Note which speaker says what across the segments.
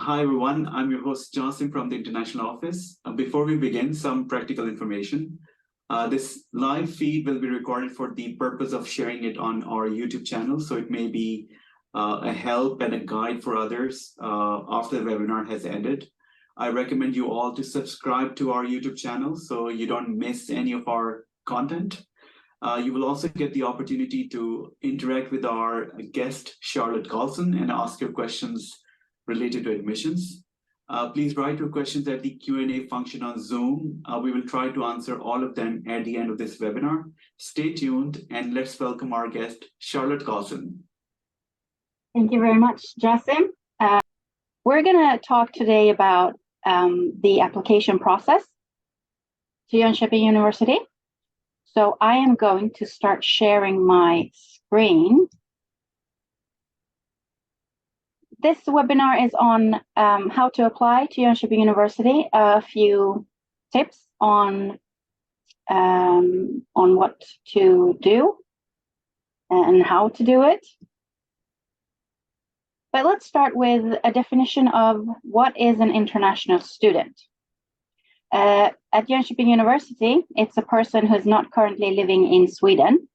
Speaker 1: Hi everyone, I'm your host Jasim from the International Office. Before we begin, some practical information. This live feed will be recorded for the purpose of sharing it on our YouTube channel, so it may be a help and a guide for others after the webinar has ended. I recommend you all to subscribe to our YouTube channel so you don't miss any of our content. You will also get the opportunity to interact with our guest, Charlotte Carlson, and ask your questions related to admissions. Please write your questions at the Q&A function on Zoom. We will try to answer all of them at the end of this webinar. Stay tuned and let's welcome our guest, Charlotte Carlson.
Speaker 2: Thank you very much, Jasim. We're going to talk today about the application process to Jönköping University. So I am going to start sharing my screen. This webinar is on how to apply to Jönköping University, a few tips on what to do and how to do it. But let's start with a definition of what is an international student. At Jönköping University, it's a person who is not currently living in Sweden.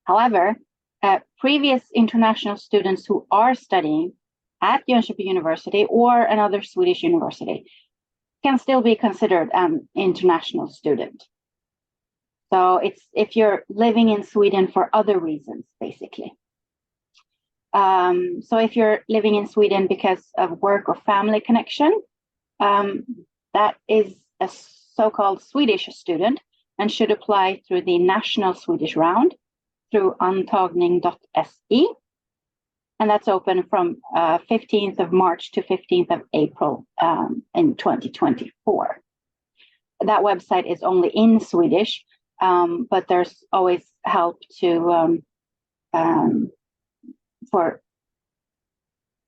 Speaker 2: However, previous international students who are studying at Jönköping University or another Swedish university can still be considered an international student. So it's if you're living in Sweden for other reasons, basically. So if you're living in Sweden because of work or family connection, that is a so-called Swedish student and should apply through the national Swedish round through antagning.se, and that's open from 15th of March to 15th of April in 2024. That website is only in Swedish, but there's always help to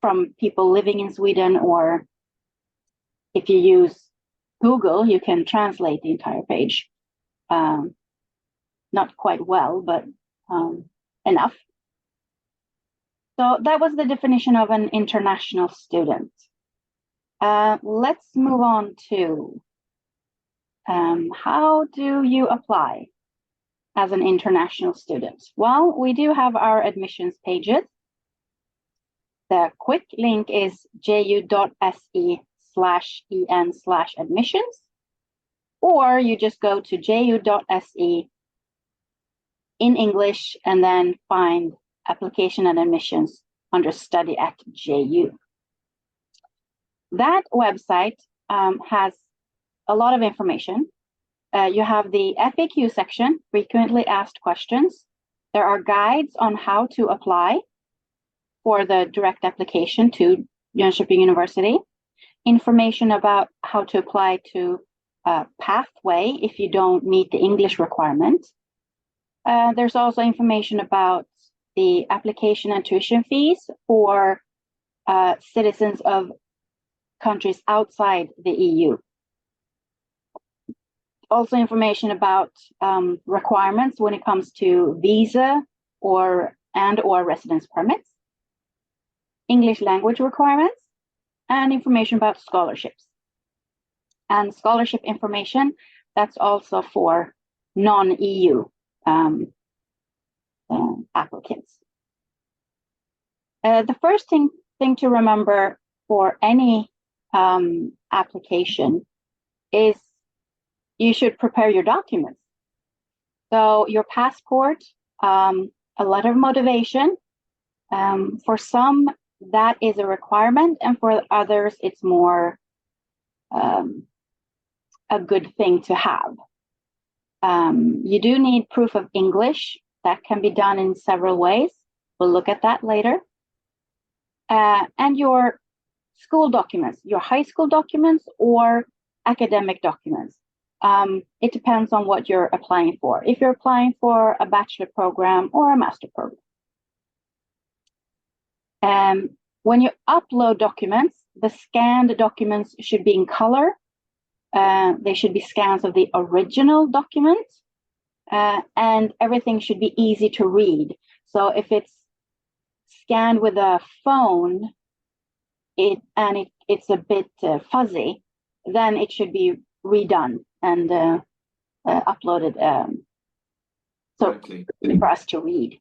Speaker 2: from people living in Sweden, or if you use Google, you can translate the entire page. Not quite well, but enough. So that was the definition of an international student. Let's move on to how do you apply as an international student? Well, we do have our admissions pages. The quick link is ju.se/en/admissions, or you just go to ju.se in English and then find application and admissions under study at JU. That website has a lot of information. You have the FAQ section, frequently asked questions. There are guides on how to apply for the direct application to Jönköping University, information about how to apply to pathway if you don't meet the English requirement. There's also information about the application and tuition fees for citizens of countries outside the EU. Also information about requirements when it comes to visa or residence permits, English language requirements, and information about scholarships. And scholarship information, that's also for non-EU applicants. The first thing to remember for any application is you should prepare your documents. So your passport, a letter of motivation. For some, that is a requirement, and for others, it's more a good thing to have. You do need proof of English. That can be done in several ways. We'll look at that later. And your school documents, your high school documents or academic documents. It depends on what you're applying for. If you're applying for a bachelor program or a master program. When you upload documents, the scanned documents should be in color. They should be scans of the original document, and everything should be easy to read. So if it's scanned with a phone, it's a bit fuzzy, then it should be redone and uploaded for us to read.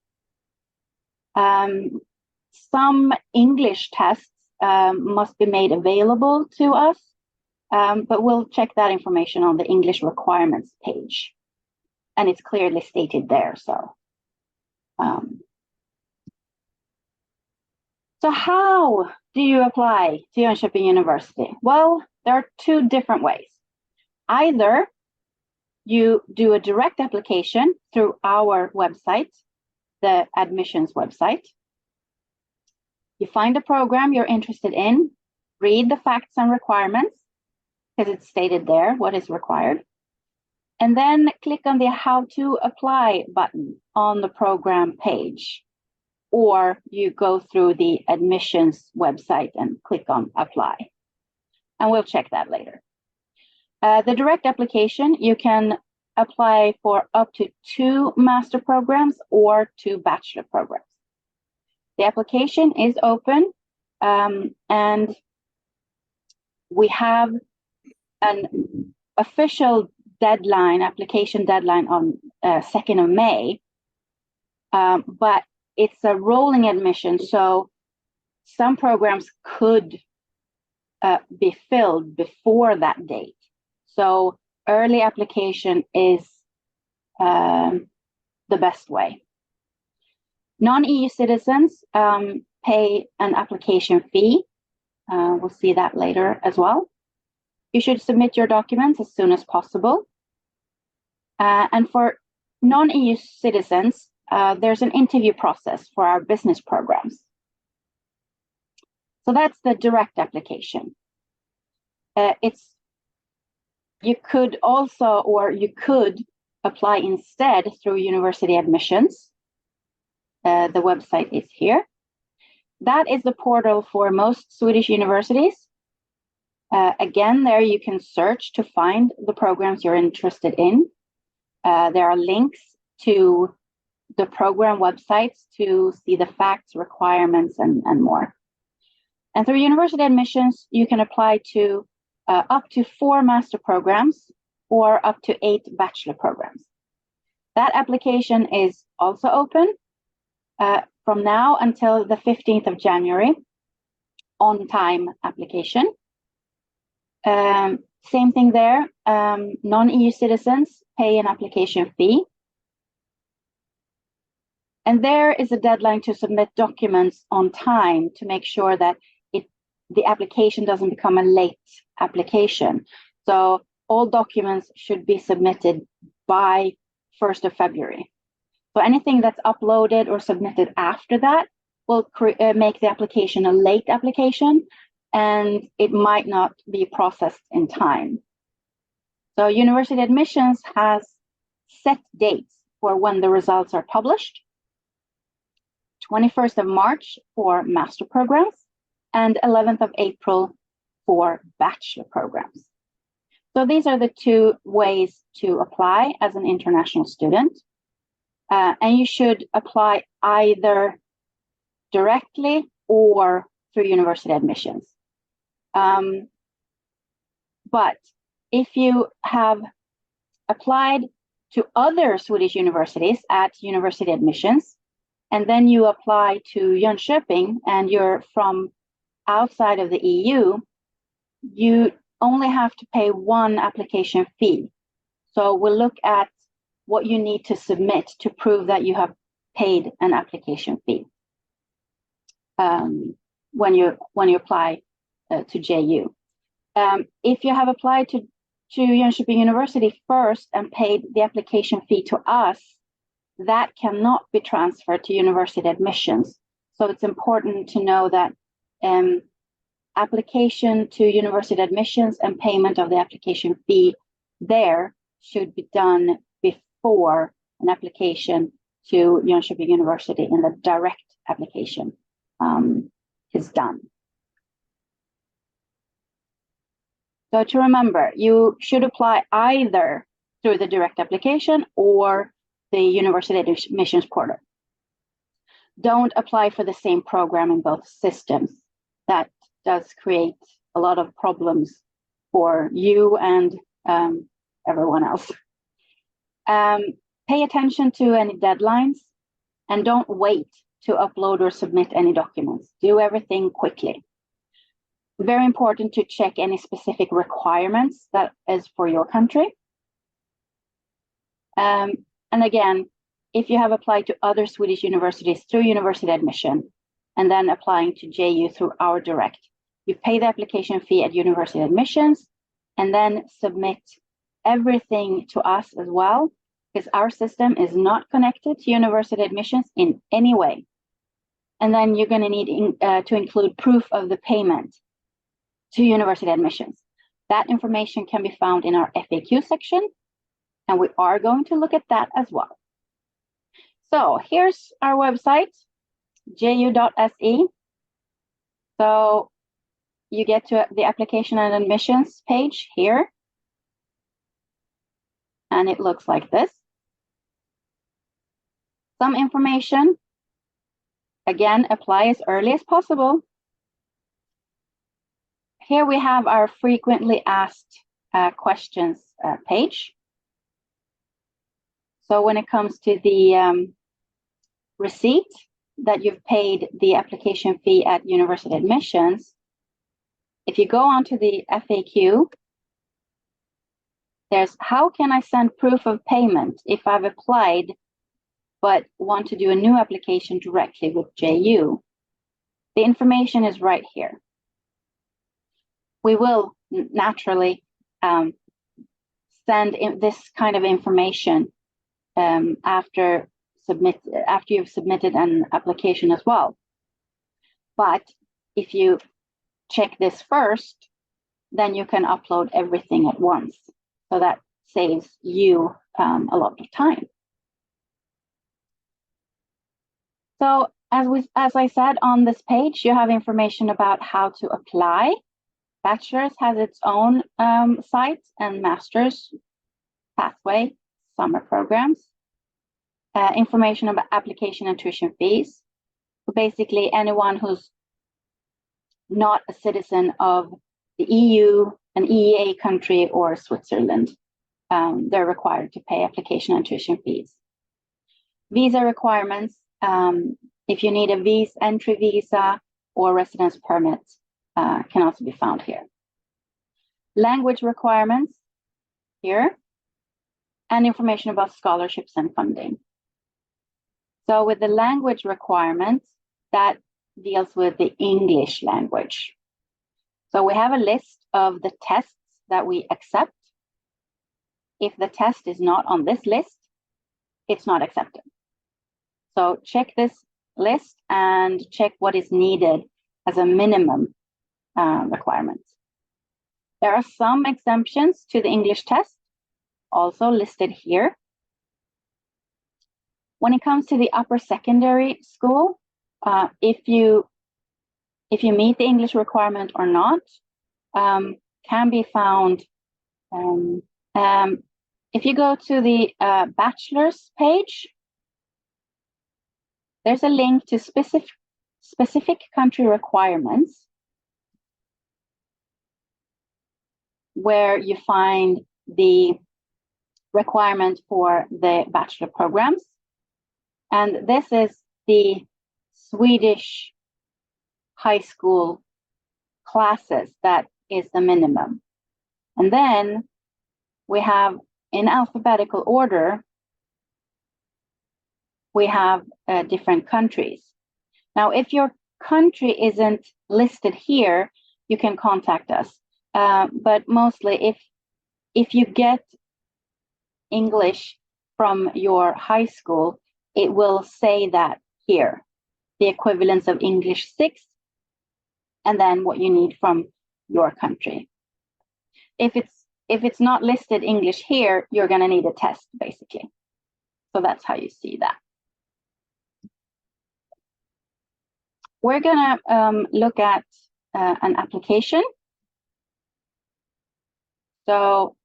Speaker 2: Some English tests must be made available to us, but we'll check that information on the English requirements page, and it's clearly stated there. So how do you apply to Jönköping University? Well, there are two different ways. Either you do a direct application through our website, the admissions website. You find a program you're interested in, read the facts and requirements, because it's stated there what is required, and then click on the How to Apply button on the program page. Or you go through the admissions website and click on Apply. And we'll check that later. The direct application, you can apply for up to 2 master programs or 2 bachelor programs. The application is open, and we have an official deadline, application deadline on 2nd of May, but it's a rolling admission, so some programs could be filled before that date. So early application is the best way. Non-EU citizens pay an application fee. We'll see that later as well. You should submit your documents as soon as possible. And for non-EU citizens, there's an interview process for our business programs. So that's the direct application. You could apply instead through university admissions. The website is here. That is the portal for most Swedish universities. Again, there you can search to find the programs you're interested in. There are links to the program websites to see the facts, requirements, and more. And through university admissions, you can apply to up to 4 master programs or up to 8 bachelor programs. That application is also open from now until the 15th of January, on-time application. Same thing there, non-EU citizens pay an application fee. And there is a deadline to submit documents on time to make sure that the application doesn't become a late application. So all documents should be submitted by 1st of February. So anything that's uploaded or submitted after that will make the application a late application, and it might not be processed in time. So university admissions has set dates for when the results are published. 21st of March for master programs and 11th of April for bachelor programs. So these are the 2 ways to apply as an international student. And you should apply either directly or through university admissions. But if you have applied to other Swedish universities at university admissions, and then you apply to Jönköping and you're from outside of the EU, you only have to pay 1 application fee. So we'll look at what you need to submit to prove that you have paid an application fee when you apply to JU. If you have applied to Jönköping University first and paid the application fee to us, that cannot be transferred to university admissions. So it's important to know that application to university admissions and payment of the application fee there should be done before an application to Jönköping University in the direct application is done. So to remember, you should apply either through the direct application or the university admissions portal. Don't apply for the same program in both systems. That does create a lot of problems for you and everyone else. Pay attention to any deadlines and don't wait to upload or submit any documents. Do everything quickly. Very important to check any specific requirements that is for your country. And again, if you have applied to other Swedish universities through university admission and then applying to JU through our direct, you pay the application fee at university admissions and then submit everything to us as well, because our system is not connected to university admissions in any way. And then you're going to need to include proof of the payment to university admissions. That information can be found in our FAQ section, and we are going to look at that as well. So here's our website, ju.se. So you get to the application and admissions page here, and it looks like this. Some information, again, apply as early as possible. Here we have our frequently asked questions page. So when it comes to the receipt that you've paid the application fee at university admissions, if you go onto the FAQ, there's how can I send proof of payment if I've applied but want to do a new application directly with JU? The information is right here. We will naturally send in this kind of information after you've submitted an application as well. But if you check this first, then you can upload everything at once. So that saves you a lot of time. So as I said, on this page, you have information about how to apply. Bachelor's has its own site, and master's pathway, summer programs. Information about application and tuition fees. So basically, anyone who's not a citizen of the EU, an EEA country, or Switzerland, they're required to pay application and tuition fees. Visa requirements, if you need a entry visa or residence permit, can also be found here. Language requirements here, and information about scholarships and funding. So with the language requirements, that deals with the English language. So we have a list of the tests that we accept. If the test is not on this list, it's not accepted. So check this list and check what is needed as a minimum requirement. There are some exemptions to the English test, also listed here. When it comes to the upper secondary school, if you meet the English requirement or not, can be found. If you go to the bachelor's page, there's a link to specific country requirements, where you find the requirement for the bachelor programs. And this is the Swedish high school classes that is the minimum. And then we have, in alphabetical order, we have different countries. Now, if your country isn't listed here, you can contact us. But mostly if you get English from your high school, it will say that here, the equivalence of English 6, and then what you need from your country. If it's not listed English here, you're going to need a test, basically. So that's how you see that. We're going to look at an application. So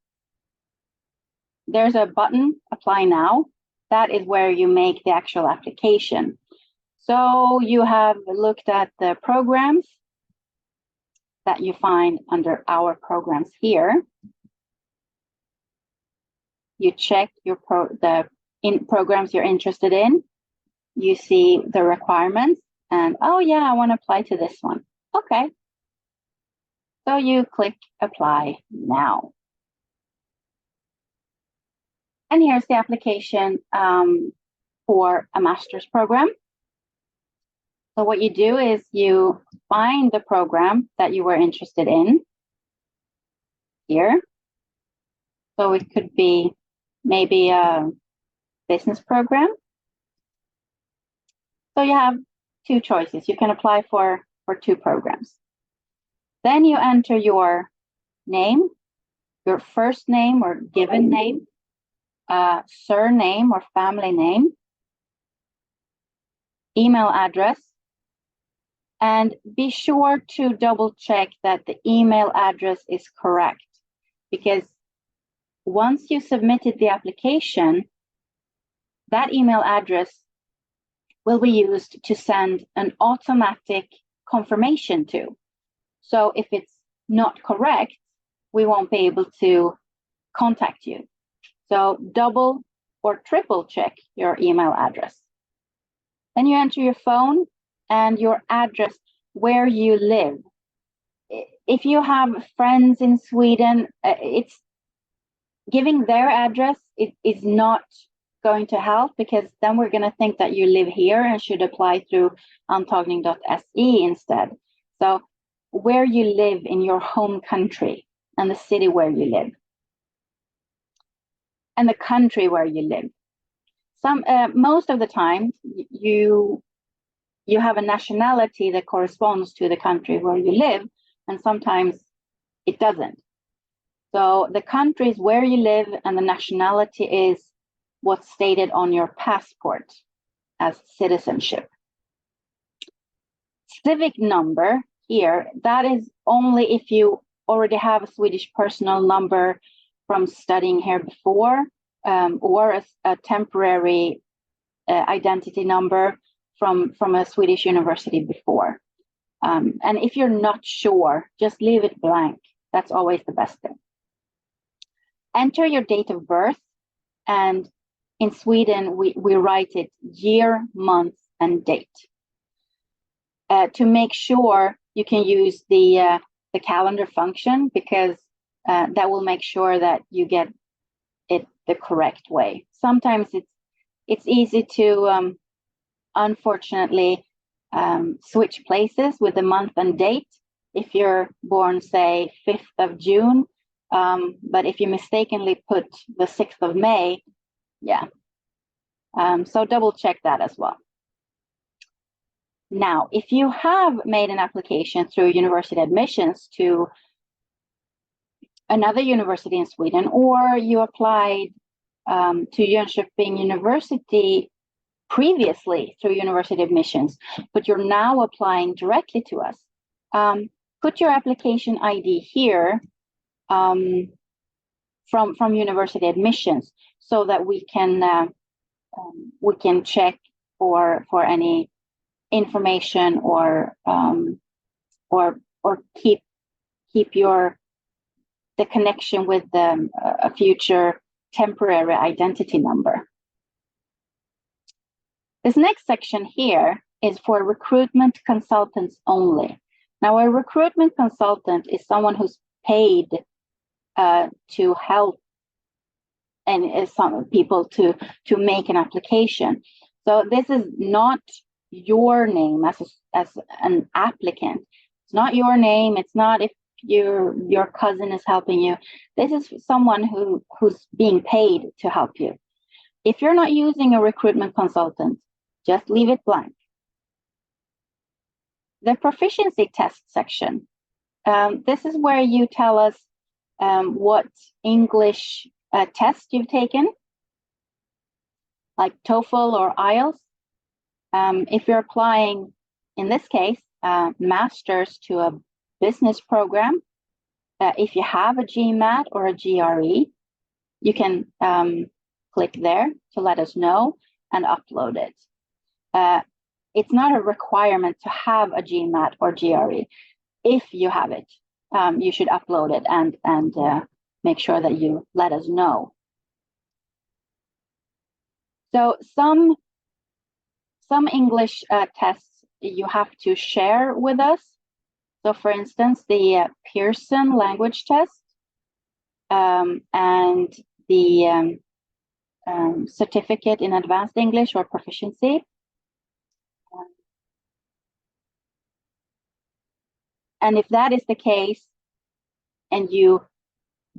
Speaker 2: there's a button, Apply Now. That is where you make the actual application. So you have looked at the programs that you find under our programs here. You check your programs you're interested in. You see the requirements and, oh yeah, I want to apply to this one. Okay. So you click apply now. And here's the application for a master's program. So what you do is you find the program that you were interested in here. So it could be maybe a business program. So you have two choices. You can apply for 2 programs. Then you enter your name, your first name or given name, surname or family name, email address, and be sure to double check that the email address is correct, because once you submitted the application, that email address will be used to send an automatic confirmation to. So if it's not correct, we won't be able to contact you. So double or triple check your email address. Then you enter your phone and your address where you live. If you have friends in Sweden, it's giving their address is not going to help, because then we're going to think that you live here and should apply through antagning.se instead. So where you live in your home country and the city where you live and the country where you live. Most of the time you have a nationality that corresponds to the country where you live, and sometimes it doesn't. So the country is where you live and the nationality is what's stated on your passport as citizenship. Civic number here, that is only if you already have a Swedish personal number from studying here before, or a temporary identity number from a Swedish university before. And if you're not sure, just leave it blank. That's always the best thing. Enter your date of birth, and in Sweden, we write it year, month, and date. To make sure you can use the calendar function, because that will make sure that you get it the correct way. Sometimes it's easy to, unfortunately, switch places with the month and date. If you're born, say, 5th of June, but if you mistakenly put the 6th of May, yeah. So double check that as well. Now, if you have made an application through university admissions to another university in Sweden, or you applied to Jönköping University previously through university admissions, but you're now applying directly to us, put your application ID here from university admissions, so that we can check for any information or keep the connection with a future temporary identity number. This next section here is for recruitment consultants only. Now, a recruitment consultant is someone who's paid to help and some people to make an application. So this is not your name as an applicant. It's not your name. It's not if your cousin is helping you. This is someone who's being paid to help you. If you're not using a recruitment consultant, just leave it blank. The proficiency test section. This is where you tell us what English test you've taken, like TOEFL or IELTS. If you're applying, in this case, master's to a business program, if you have a GMAT or a GRE, you can click there to let us know and upload it. It's not a requirement to have a GMAT or GRE. if you have it, you should upload it and make sure that you let us know. So some English tests you have to share with us. So for instance, the Pearson language test and the certificate in advanced English or proficiency. And if that is the case and you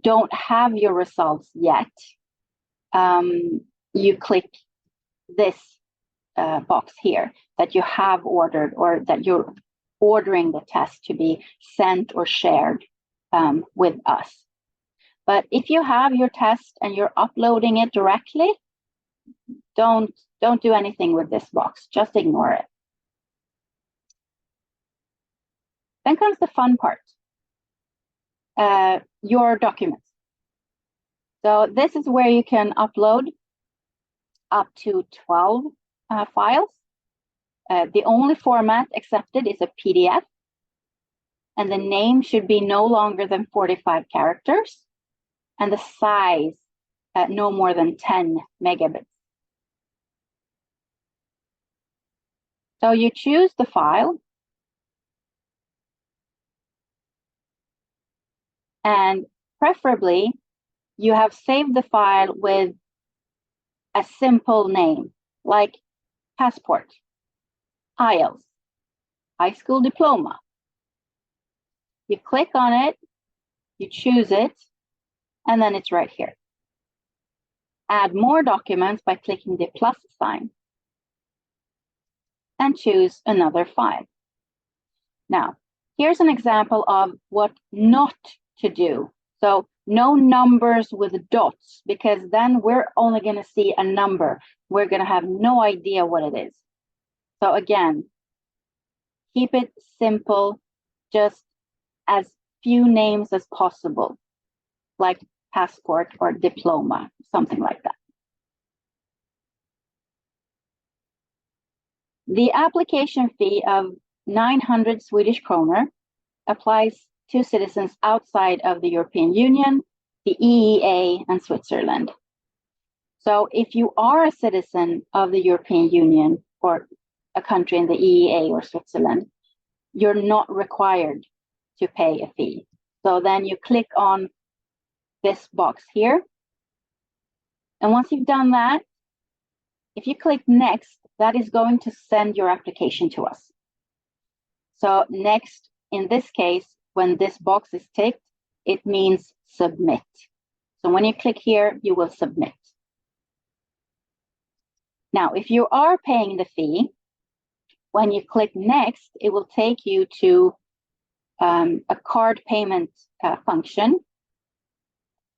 Speaker 2: don't have your results yet, you click this box here that you have ordered or that you're ordering the test to be sent or shared with us. But if you have your test and you're uploading it directly, don't do anything with this box. Just ignore it. Then comes the fun part, your documents. So this is where you can upload up to 12 files. The only format accepted is a PDF, and the name should be no longer than 45 characters, and the size no more than 10 megabits. So you choose the file, and preferably you have saved the file with a simple name like passport, IELTS, high school diploma. You click on it, you choose it, and then it's right here. Add more documents by clicking the plus sign and choose another file. Now, here's an example of what not to do. So no numbers with dots, because then we're only going to see a number. We're going to have no idea what it is. So again, keep it simple, just as few names as possible, like passport or diploma, something like that. The application fee of 900 Swedish kronor applies to citizens outside of the European Union, the EEA, and Switzerland. So if you are a citizen of the European Union or a country in the EEA or Switzerland, you're not required to pay a fee. So then you click on this box here. And once you've done that, if you click next, that is going to send your application to us. So next, in this case, when this box is ticked, it means submit. So when you click here, you will submit. Now, if you are paying the fee, when you click next, it will take you to a card payment function.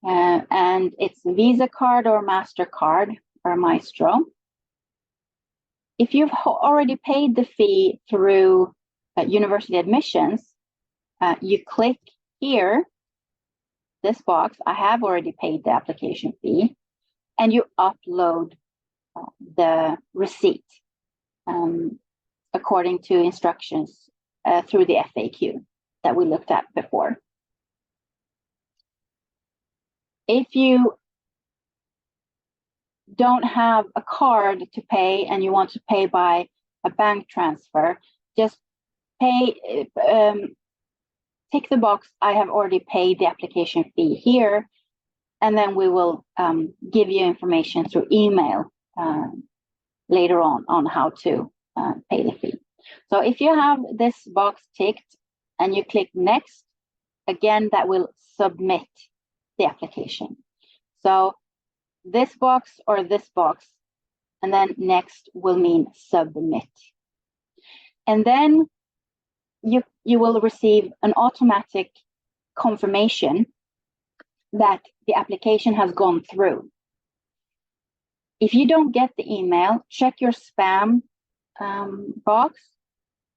Speaker 2: And it's Visa card or MasterCard or Maestro. If you've already paid the fee through university admissions, you click here, this box, I have already paid the application fee, and you upload the receipt according to instructions through the FAQ that we looked at before. If you don't have a card to pay and you want to pay by a bank transfer, just pay, tick the box, I have already paid the application fee here, and then we will give you information through email later on how to pay the fee. So if you have this box ticked and you click next, again, that will submit the application. So this box or this box, and then next will mean submit. And then you will receive an automatic confirmation that the application has gone through. If you don't get the email, check your spam box.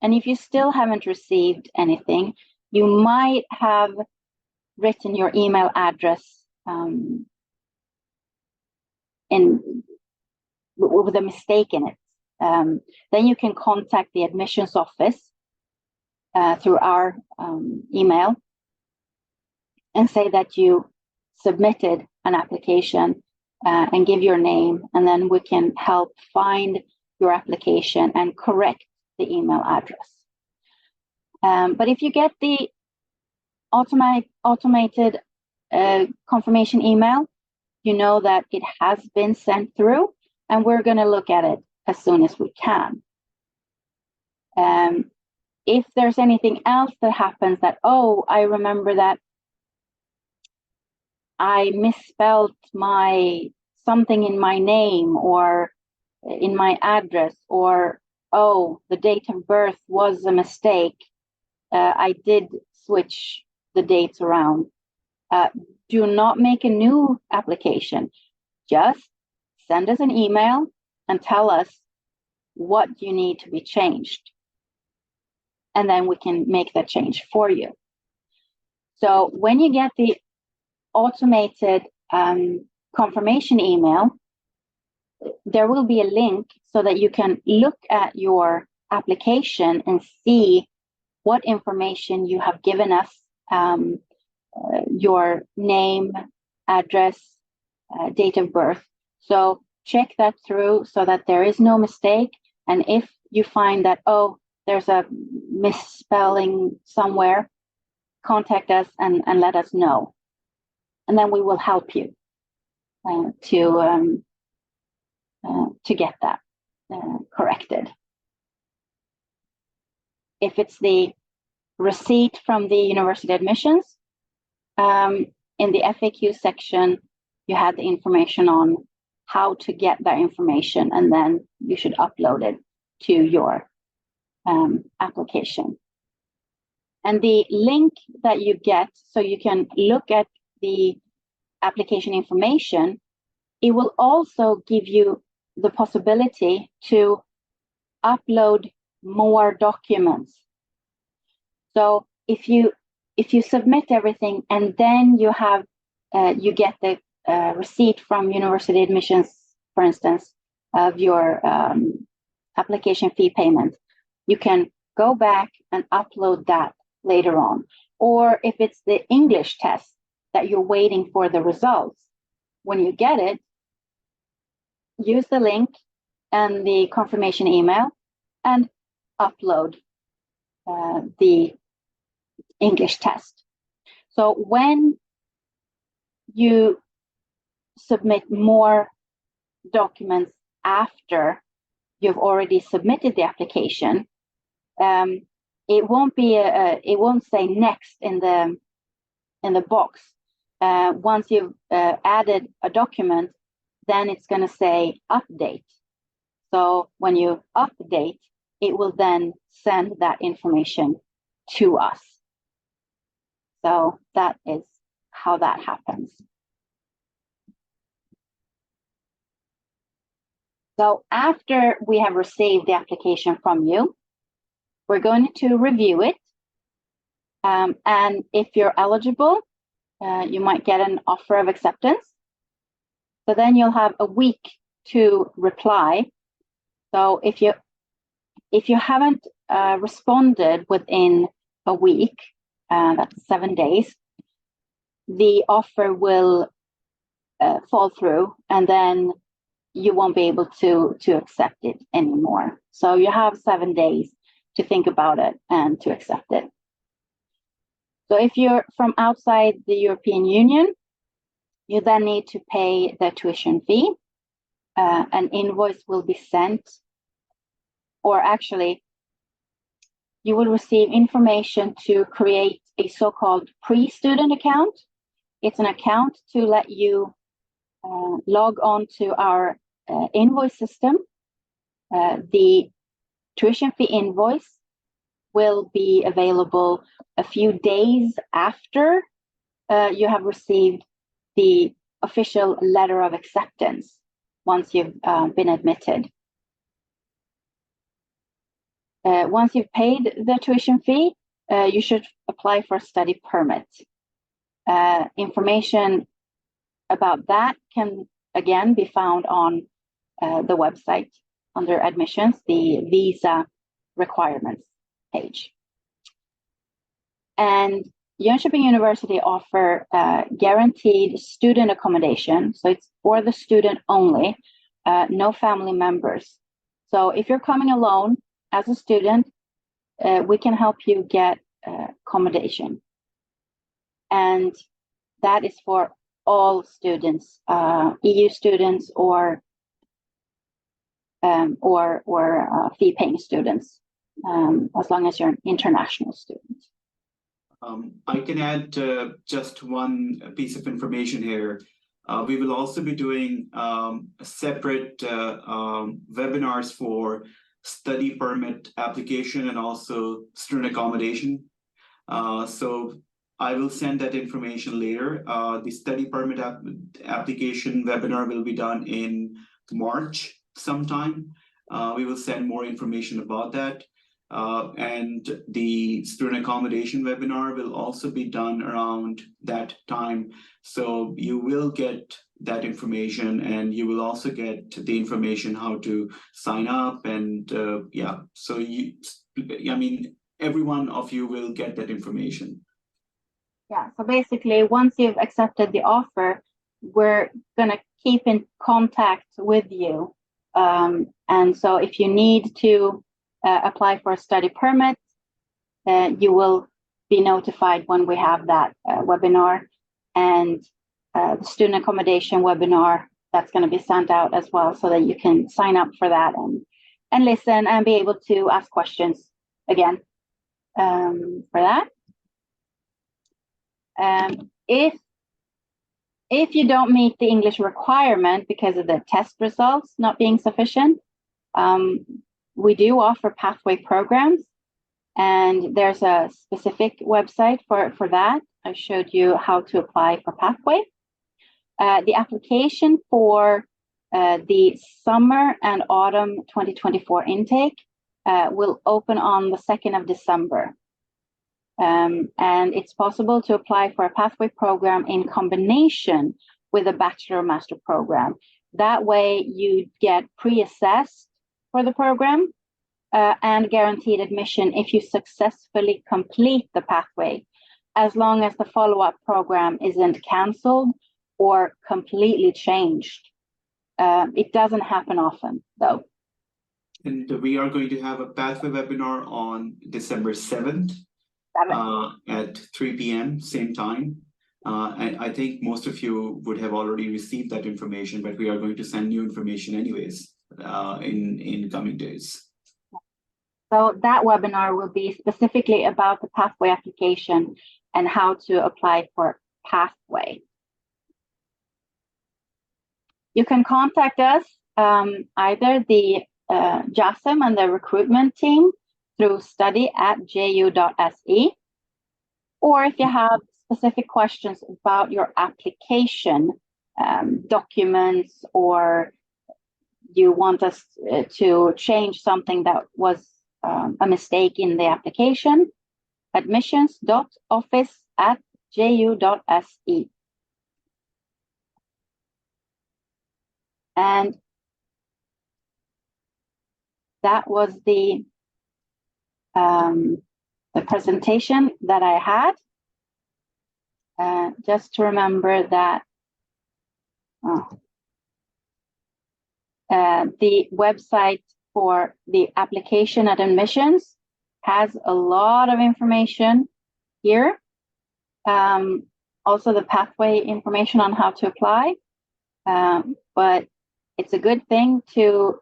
Speaker 2: And if you still haven't received anything, you might have written your email address with a mistake in it. Then you can contact the admissions office through our email and say that you submitted an application and give your name, and then we can help find your application and correct the email address. But if you get the automated confirmation email, you know that it has been sent through, and we're going to look at it as soon as we can. If there's anything else that happens that, oh, I remember that I misspelled something in my name or in my address, or, oh, the date of birth was a mistake. I did switch the dates around. Do not make a new application. Just send us an email and tell us what you need to be changed. And then we can make that change for you. So when you get the automated confirmation email, there will be a link so that you can look at your application and see what information you have given us, your name, address, date of birth. So check that through so that there is no mistake. And if you find that, oh, there's a misspelling somewhere, contact us and let us know. And then we will help you to get that corrected. If it's the receipt from the university admissions, in the FAQ section, you have the information on how to get that information, and then you should upload it to your application. And the link that you get, so you can look at the application information, it will also give you the possibility to upload more documents. So if you submit everything and then you have you get the receipt from university admissions, for instance, of your application fee payment, you can go back and upload that later on. Or if it's the English test that you're waiting for the results, when you get it, use the link and the confirmation email and upload the English test. So when you submit more documents after you've already submitted the application, it won't say next in the box. Once you've added a document, then it's going to say update. So when you update, it will then send that information to us. So that is how that happens. So after we have received the application from you, we're going to review it. And if you're eligible, you might get an offer of acceptance. So then you'll have a week to reply. So if you haven't responded within a week, that's 7 days, the offer will fall through, and then you won't be able to accept it anymore. So you have 7 days to think about it and to accept it. So if you're from outside the European Union, you then need to pay the tuition fee. An invoice will be sent, or actually, you will receive information to create a so-called pre-student account. It's an account to let you log on to our invoice system. The tuition fee invoice will be available a few days after you have received the official letter of acceptance, once you've been admitted. Once you've paid the tuition fee, you should apply for a study permit. Information about that can again be found on the website under admissions, the visa requirements page. And Jönköping University offer guaranteed student accommodation. So it's for the student only, no family members. So if you're coming alone as a student, we can help you get accommodation. And that is for all students, EU students or fee-paying students, as long as you're an international student.
Speaker 1: I can add just one piece of information here. We will also be doing separate webinars for study permit application and also student accommodation. So I will send that information later. The study permit application webinar will be done in March sometime. We will send more information about that. And the student accommodation webinar will also be done around that time. So you will get that information, and you will also get the information how to sign up. And yeah, so I mean, every one of you will get that information.
Speaker 2: Yeah, so basically, once you've accepted the offer, we're going to keep in contact with you. And so if you need to apply for a study permit, you will be notified when we have that webinar. And the student accommodation webinar, that's going to be sent out as well, so that you can sign up for that and listen and be able to ask questions again for that. If you don't meet the English requirement because of the test results not being sufficient, we do offer pathway programs, and there's a specific website for that. I showed you how to apply for pathway. The application for the summer and autumn 2024 intake will open on the 2nd of December. And it's possible to apply for a pathway program in combination with a bachelor or master program. That way you get pre-assessed for the program and guaranteed admission if you successfully complete the pathway, as long as the follow-up program isn't canceled or completely changed. It doesn't happen often, though.
Speaker 1: And we are going to have a pathway webinar on December 7th. At 3 p.m. same time. And I think most of you would have already received that information, but we are going to send new information anyways in coming days.
Speaker 2: So that webinar will be specifically about the pathway application and how to apply for pathway. You can contact us, either the JASM and the recruitment team, through study@ju.se, or if you have specific questions about your application documents, or you want us to change something that was a mistake in the application, admissions.office@ju.se. And that was the presentation that I had. Just to remember that the website for the application at admissions has a lot of information here. Also the pathway information on how to apply. But it's a good thing to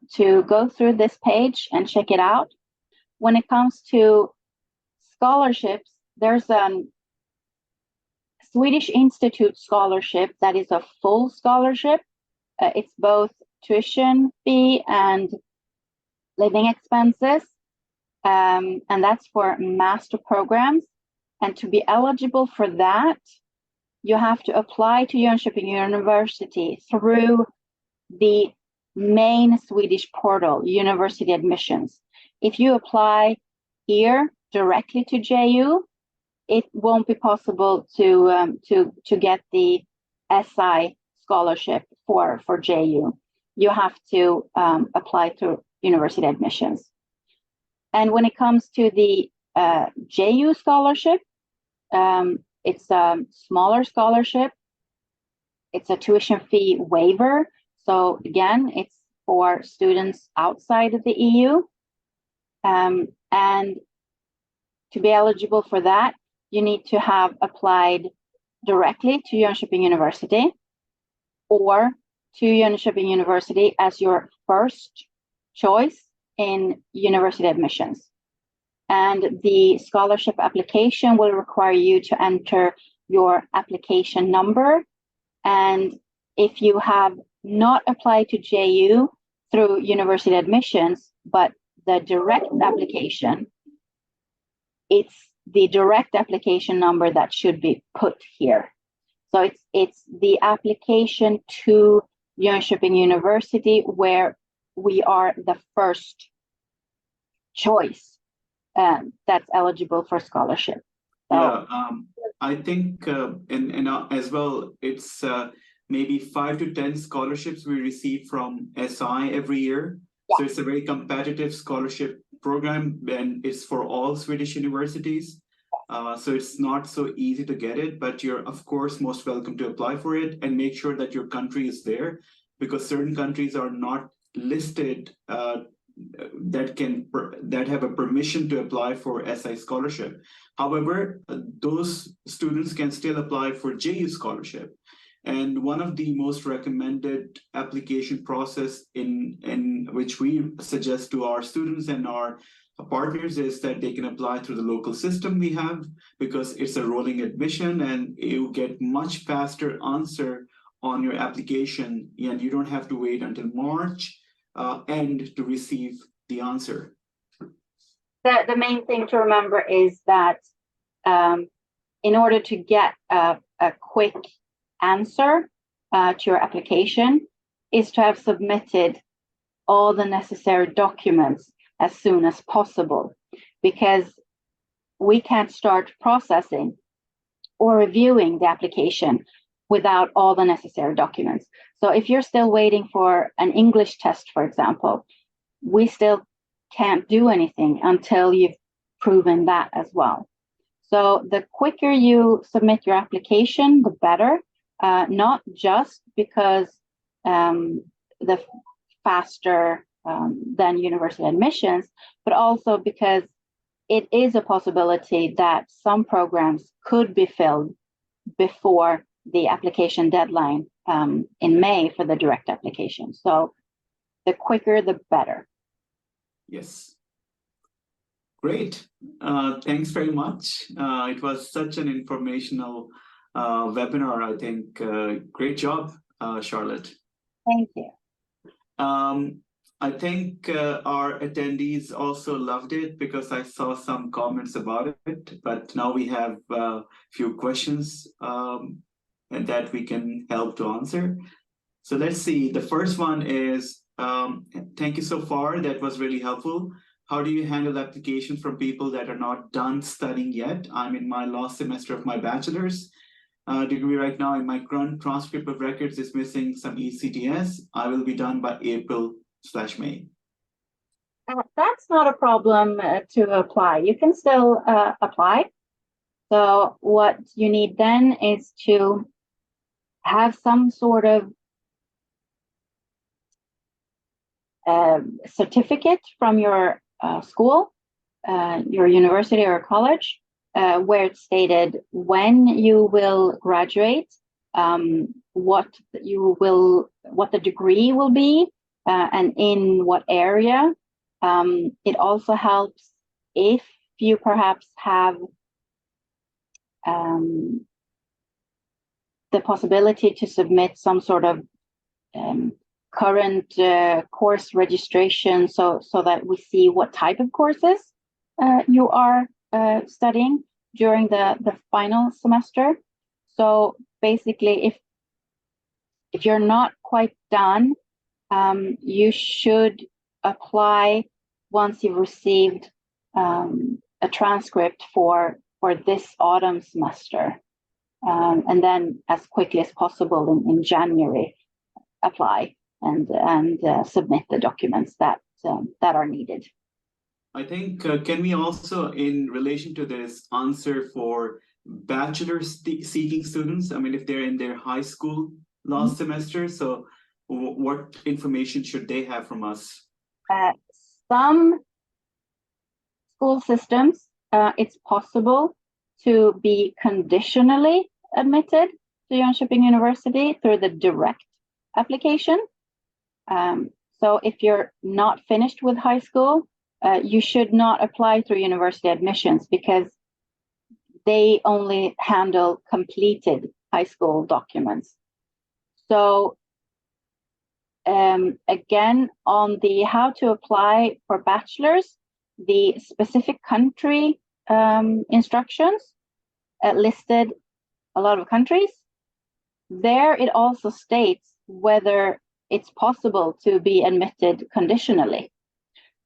Speaker 2: go through this page and check it out. When it comes to scholarships, there's a Swedish Institute scholarship that is a full scholarship. It's both tuition fee and living expenses, and that's for master programs. And to be eligible for that, you have to apply to Jönköping University through the main Swedish portal, University Admissions. If you apply here directly to JU, it won't be possible to get the SI scholarship for JU. You have to apply to University Admissions. And when it comes to the JU scholarship, It's a smaller scholarship. It's a tuition fee waiver. So again, it's for students outside of the EU. And to be eligible for that, you need to have applied directly to Jönköping University or to Jönköping University as your first choice in university admissions. And the scholarship application will require you to enter your application number. And if you have not applied to JU through university admissions, but the direct application, it's the direct application number that should be put here. So it's the application to Jönköping University where we are the first choice that's eligible for scholarship. So,
Speaker 1: yeah, I think in as well, it's maybe 5 to 10 scholarships we receive from SI every year. So it's a very competitive scholarship program, and it's for all Swedish universities. So it's not so easy to get it, but you're of course most welcome to apply for it, and make sure that your country is there, because certain countries are not listed that have a permission to apply for SI scholarship. However, those students can still apply for JU scholarship. And one of the most recommended application process in which we suggest to our students and our partners is that they can apply through the local system we have, because it's a rolling admission and you get much faster answer on your application, and you don't have to wait until March end to receive the answer.
Speaker 2: The main thing to remember is that in order to get a quick answer to your application is to have submitted all the necessary documents as soon as possible, because we can't start processing or reviewing the application without all the necessary documents. So if you're still waiting for an English test, for example, we still can't do anything until you've proven that as well. So the quicker you submit your application, the better, not just because the faster than university admissions, but also because it is a possibility that some programs could be filled before the application deadline in May for the direct application. So the quicker, the better.
Speaker 1: Yes. Great. Thanks very much. It was such an informational webinar, I think. Great job, Charlotte.
Speaker 2: Thank you.
Speaker 1: I think our attendees also loved it, because I saw some comments about it, but now we have a few questions and that we can help to answer. So let's see. The first one is, thank you so far. That was really helpful. How do you handle applications from people that are not done studying yet? I'm in my last semester of my bachelor's degree right now, and my current transcript of records is missing some ECTS. I will be done by April/May.
Speaker 2: That's not a problem to apply. You can still apply. So what you need then is to have some sort of certificate from your school, your university or college, where it's stated when you will graduate, what the degree will be, and in what area. It also helps if you perhaps have the possibility to submit some sort of current course registration, so that we see what type of courses you are studying during the final semester. So basically, if you're not quite done, you should apply once you've received a transcript for this autumn semester, and then as quickly as possible in January apply and submit the documents that are needed.
Speaker 1: I think, can we also, in relation to this, answer for bachelor seeking students? I mean, if they're in their high school last semester, so what information should they have from us?
Speaker 2: Some school systems, it's possible to be conditionally admitted to Jönköping University through the direct application. So if you're not finished with high school, you should not apply through university admissions because they only handle completed high school documents. So again, on the how to apply for bachelor's, the specific country instructions listed a lot of countries. There it also states whether it's possible to be admitted conditionally.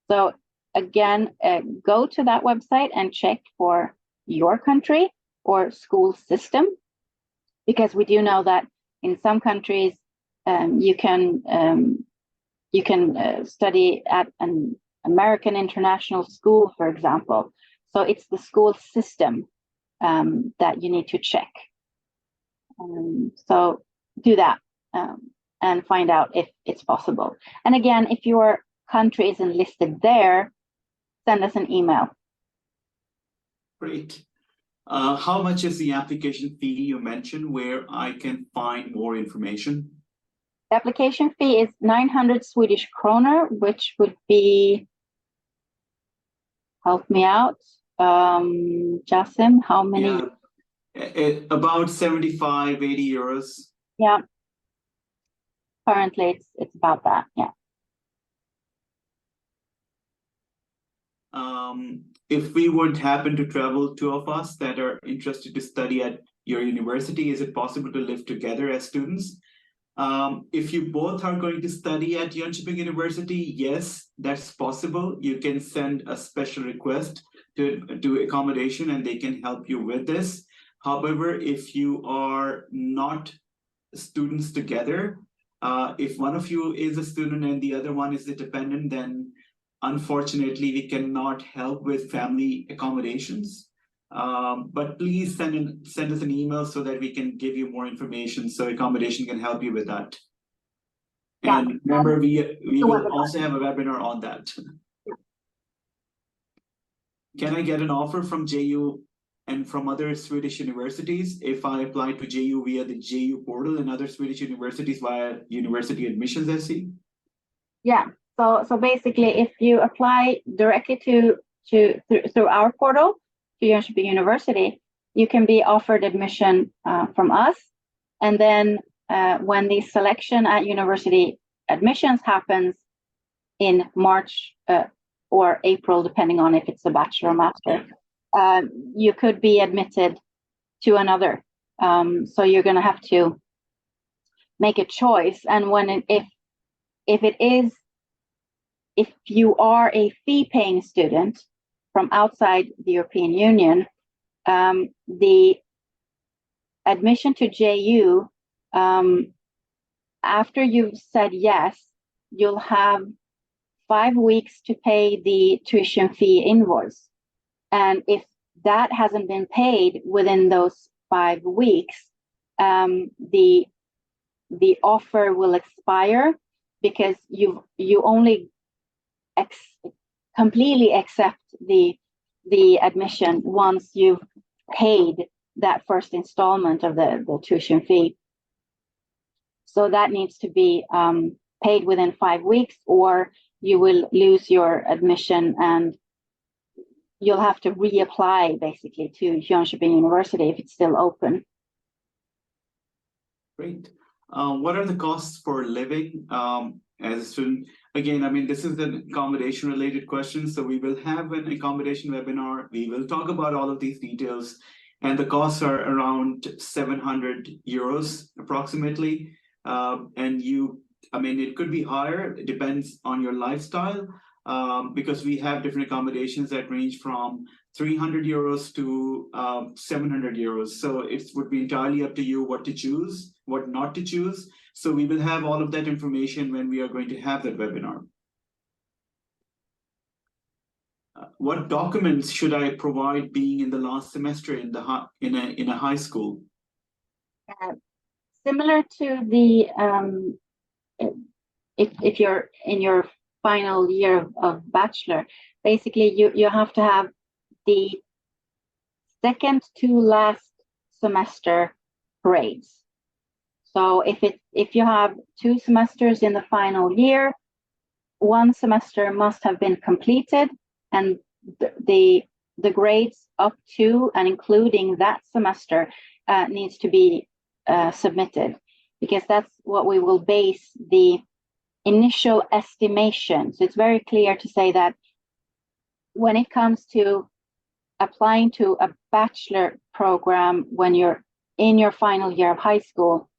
Speaker 2: So again, go to that website and check for your country or school system, because we do know that in some countries you can study at an American international school, for example. So it's the school system that you need to check. So do that and find out if it's possible. And again, if your country isn't listed there, send us an email.
Speaker 1: Great. How much is the application fee you mentioned where I can find more information?
Speaker 2: The application fee is 900 Swedish kroner, which would be, help me out, Jasim, how many?
Speaker 1: Yeah. About 75, 80 euros.
Speaker 2: Yeah. Currently, it's about that. Yeah.
Speaker 1: If we would happen to travel, two of us that are interested to study at your university, is it possible to live together as students? If you both are going to study at Jönköping University, yes, that's possible. You can send a special request to accommodation and they can help you with this. However, if you are not students together, if one of you is a student and the other one is a dependent, then unfortunately we cannot help with family accommodations. But please send us an email so that we can give you more information, so accommodation can help you with that.
Speaker 2: Yeah.
Speaker 1: And remember, we will also have a webinar on that.
Speaker 2: Yeah.
Speaker 1: Can I get an offer from JU and from other Swedish universities if I apply to JU via the JU portal and other Swedish universities via university admissions, I see?
Speaker 2: Yeah. So basically, if you apply directly through our portal to Jönköping University, you can be offered admission from us. And then when the selection at university admissions happens in March or April, depending on if it's a bachelor or master, you could be admitted to another. So you're going to have to make a choice. And if you are a fee-paying student from outside the European Union, the admission to JU, after you've said yes, you'll have 5 weeks to pay the tuition fee invoice. And if that hasn't been paid within those 5 weeks, the offer will expire, because you only completely accept the admission once you've paid that first installment of the tuition fee. So that needs to be paid within 5 weeks, or you will lose your admission and you'll have to reapply basically to Jönköping University if it's still open.
Speaker 1: Great. What are the costs for living as a student? Again, I mean, this is an accommodation related question. So we will have an accommodation webinar. We will talk about all of these details, and the costs are around 700 euros approximately. I mean, it could be higher. It depends on your lifestyle, because we have different accommodations that range from 300 euros to 700 euros. So it would be entirely up to you what to choose, what not to choose. So we will have all of that information when we are going to have that webinar. what documents should I provide being in the last semester in a high school?
Speaker 2: Similar to the if you're in your final year of bachelor, basically you have to have the second to last semester grades. So if you have 2 semesters in the final year, 1 semester must have been completed, and the grades up to and including that semester needs to be submitted, because that's what we will base the initial estimation. So it's very clear to say that when it comes to applying to a bachelor program when you're in your final year of high school,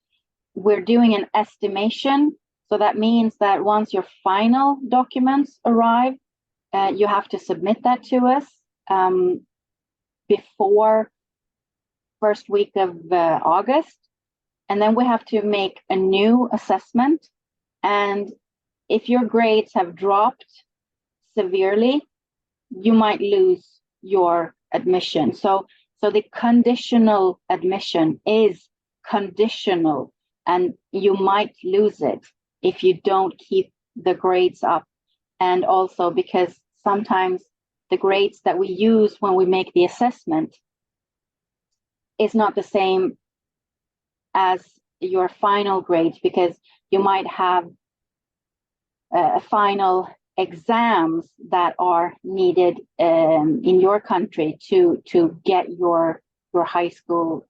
Speaker 2: we're doing an estimation. So that means that once your final documents arrive, you have to submit that to us before first week of August. And then we have to make a new assessment. And if your grades have dropped severely, you might lose your admission. So the conditional admission is conditional, and you might lose it if you don't keep the grades up. And also because sometimes the grades that we use when we make the assessment is not the same as your final grades, because you might have final exams that are needed in your country to get your high school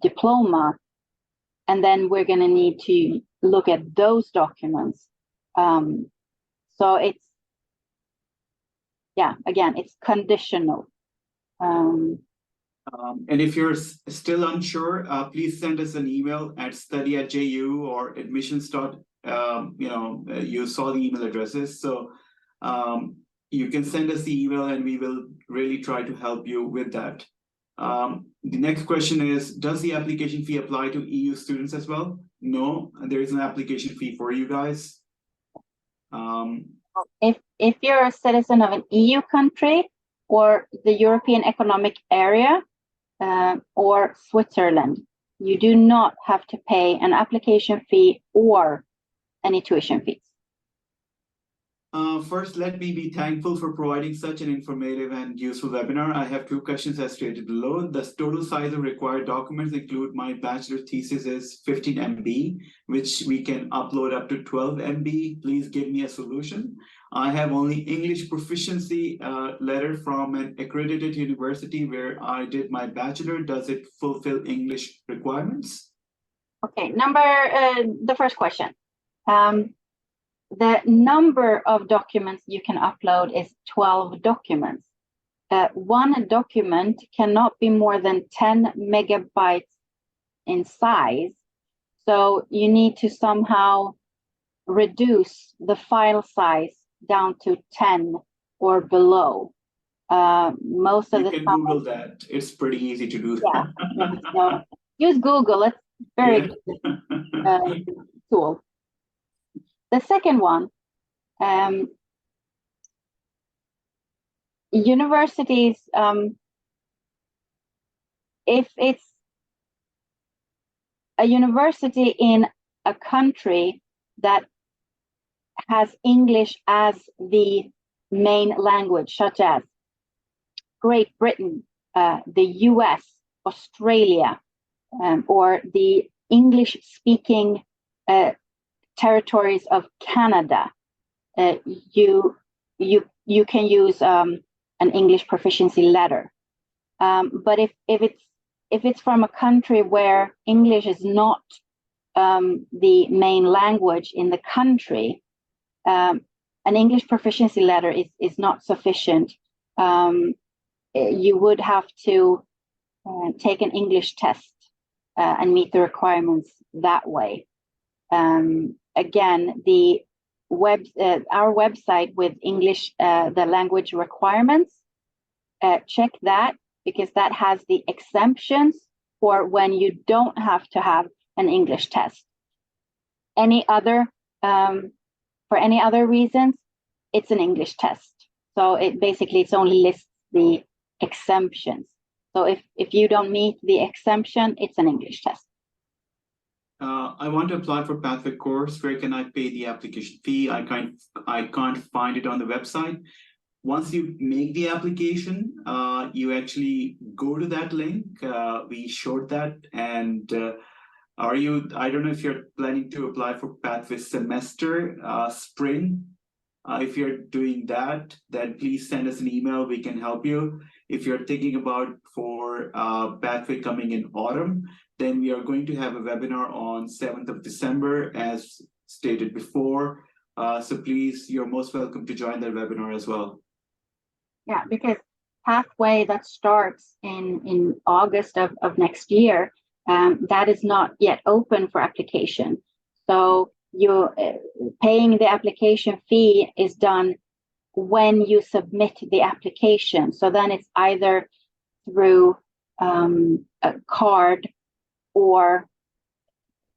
Speaker 2: diploma, and then we're going to need to look at those documents. So it's, yeah, again, it's conditional.
Speaker 1: And if you're still unsure, please send us an email at study@ju or admissions. You saw the email addresses, so you can send us the email and we will really try to help you with that. The next question is, does the application fee apply to EU students as well? No, there is an application fee for you guys.
Speaker 2: If you're a citizen of an EU country or the European Economic Area or Switzerland, you do not have to pay an application fee or any tuition fees.
Speaker 1: First, let me be thankful for providing such an informative and useful webinar. I have 2 questions as stated below. The total size of required documents include my bachelor thesis is 15 MB, which we can upload up to 12 MB. Please give me a solution. I have only English proficiency letter from an accredited university where I did my bachelor. Does it fulfill English requirements?
Speaker 2: Okay, the first question. The number of documents you can upload is 12 documents. One document cannot be more than 10 megabytes in size. So you need to somehow reduce the file size down to 10 or below. Most of the time, you can
Speaker 1: Google that. It's pretty easy to do that.
Speaker 2: Yeah, so use Google. It's very good tool. The second one, universities, if it's a university in a country that has English as the main language, such as Great Britain, the US, Australia, or the English-speaking territories of Canada, you can use an English proficiency letter. But if it's from a country where English is not the main language in the country, an English proficiency letter is not sufficient. You would have to take an English test and meet the requirements that way. Again, our website with English, the language requirements, check that, because that has the exemptions for when you don't have to have an English test. For any other reasons, it's an English test. So it only lists the exemptions. So if you don't meet the exemption, it's an English test.
Speaker 1: I want to apply for pathway course. Where can I pay the application fee? I can't find it on the website. Once you make the application, you actually go to that link. We showed that. And I don't know if you're planning to apply for pathway semester, spring. If you're doing that, then please send us an email. We can help you. If you're thinking about for pathway coming in autumn, then we are going to have a webinar on 7th of December, as stated before. So please, you're most welcome to join that webinar as well.
Speaker 2: Yeah, because pathway that starts in August of next year, that is not yet open for application. So you paying the application fee is done when you submit the application. So then it's either through a card, or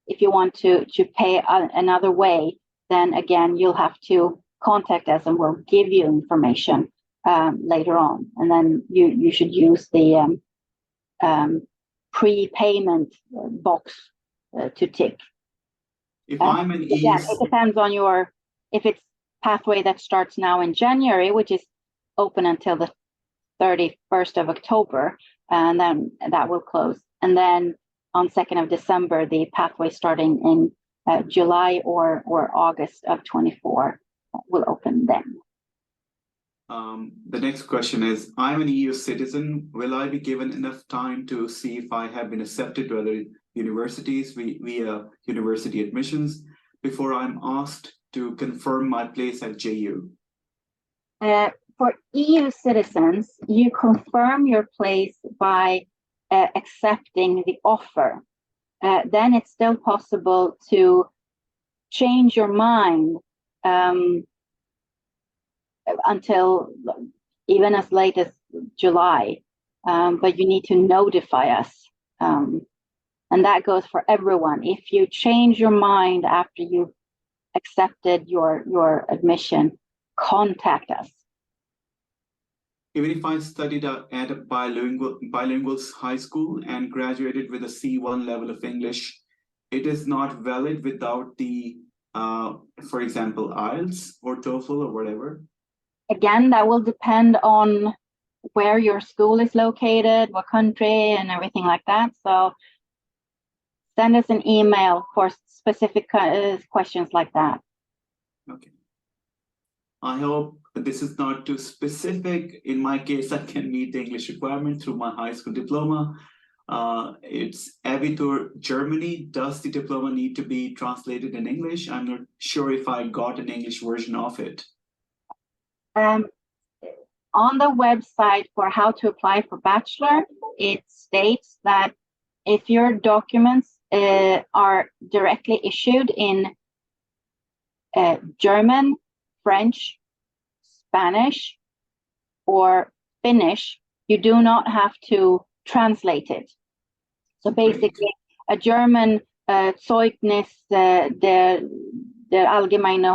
Speaker 2: if you want to pay another way, then again you'll have to contact us and we'll give you information later on. And then you should use the prepayment box to tick.
Speaker 1: If I'm an EU,
Speaker 2: yeah, it depends on if it's pathway that starts now in January, which is open until the 31st of October, and then that will close. And then on 2nd of December, the pathway starting in July or August of 24 will open then.
Speaker 1: The next question is, I'm an EU citizen. Will I be given enough time to see if I have been accepted to other universities via university admissions before I'm asked to confirm my place at JU?
Speaker 2: For EU citizens, you confirm your place by accepting the offer. Then it's still possible to change your mind until even as late as July, but you need to notify us. And that goes for everyone. If you change your mind after you've accepted your admission, contact us.
Speaker 1: Even if I studied at a bilingual high school and graduated with a C1 level of English, it is not valid without the, for example, IELTS or TOEFL or whatever?
Speaker 2: Again, that will depend on where your school is located, what country, and everything like that. So send us an email for specific questions like that.
Speaker 1: Okay. I hope this is not too specific. In my case, I can meet the English requirement through my high school diploma. It's Abitur Germany. Does the diploma need to be translated in English? I'm not sure if I got an English version of it.
Speaker 2: On the website for how to apply for bachelor, it states that if your documents are directly issued in German, French, Spanish, or Finnish, you do not have to translate it. So basically, a German Zeugnis, the Allgemeine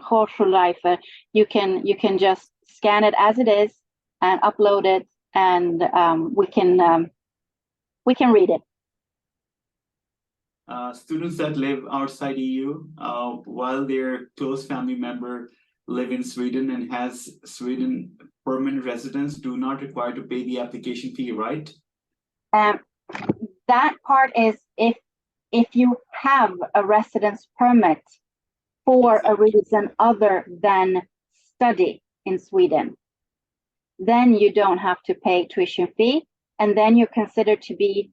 Speaker 2: Hochschulreife, you can just scan it as it is and upload it, and we can read it.
Speaker 1: Students that live outside EU, while their close family member live in Sweden and has Sweden permanent residence, do not require to pay the application fee, right?
Speaker 2: That part is if you have a residence permit for a reason other than study in Sweden, then you don't have to pay tuition fee, and then you're considered to be,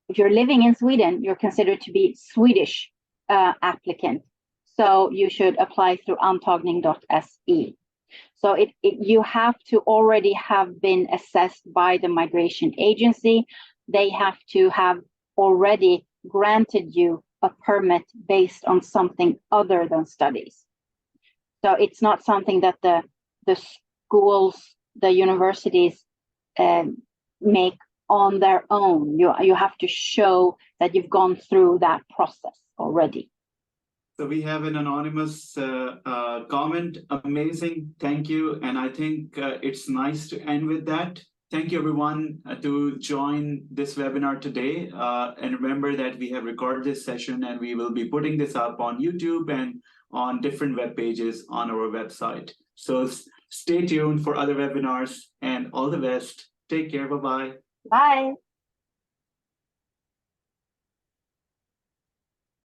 Speaker 2: if you're living in Sweden, you're considered to be Swedish applicant. So you should apply through antagning.se. So you have to already have been assessed by the migration agency. They have to have already granted you a permit based on something other than studies. So it's not something that the schools, the universities make on their own. You have to show that you've gone through that process already.
Speaker 1: So we have an anonymous comment. Amazing. Thank you. And I think it's nice to end with that. Thank you, everyone, to join this webinar today. And remember that we have recorded this session and we will be putting this up on YouTube and on different web pages on our website. So stay tuned for other webinars and all the best. Take care. Bye-bye.
Speaker 2: Bye.